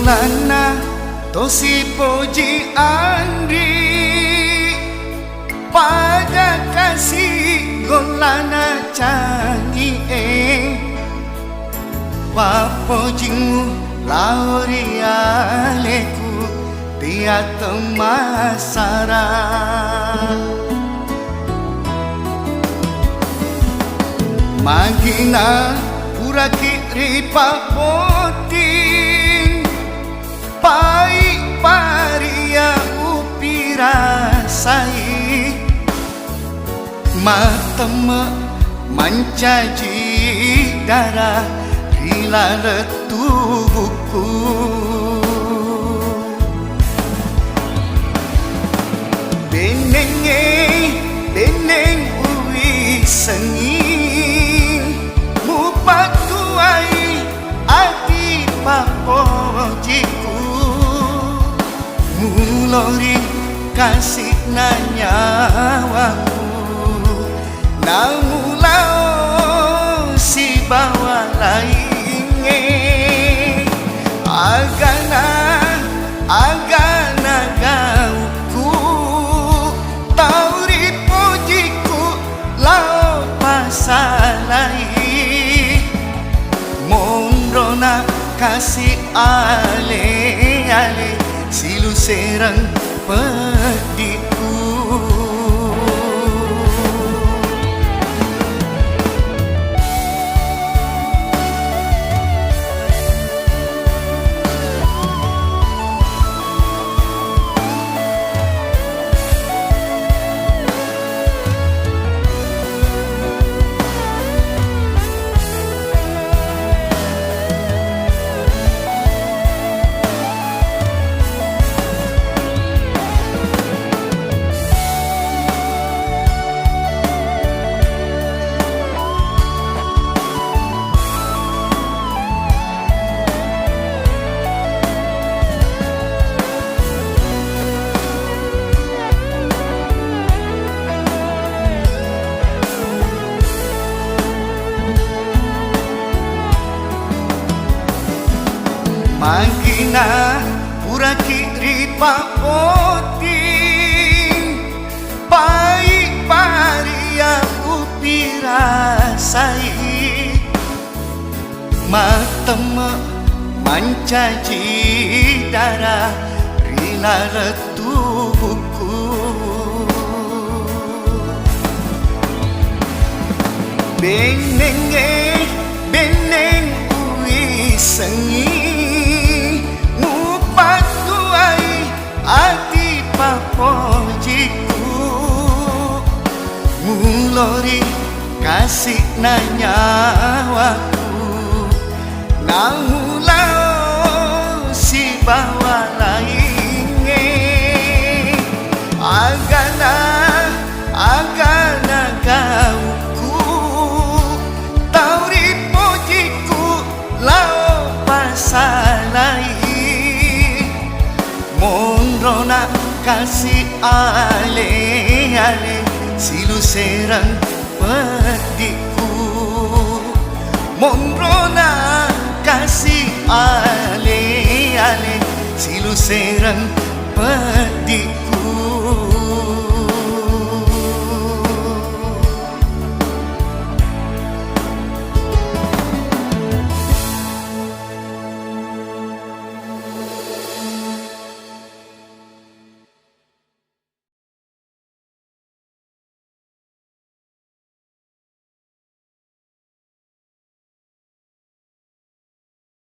Golana tosi poji andri pada kasih golana canggih papojimu lauri aleku dia temasara magina pura kiri papoting pai paria upira sai matema mancaji darah rila letubuhku benenge beneng uwi sengi mupatuai ati papojiku mulori kasih nanyawaku namulao si bawa lainge agana gauku tauri pujiku lao pasalai mondrona kasih ale silu serang pediku magina pura kiri papoting pai paria upira sai matema mancaji darah rila letubuhku beneng uwi sengi ati papojiku mulori kasih nanyawaku namulao si bawa lainge agana gauku tauri pujiku lao pasalai mondrona kasih ale silu serang pediku mondrona kasih ale silu serang pediku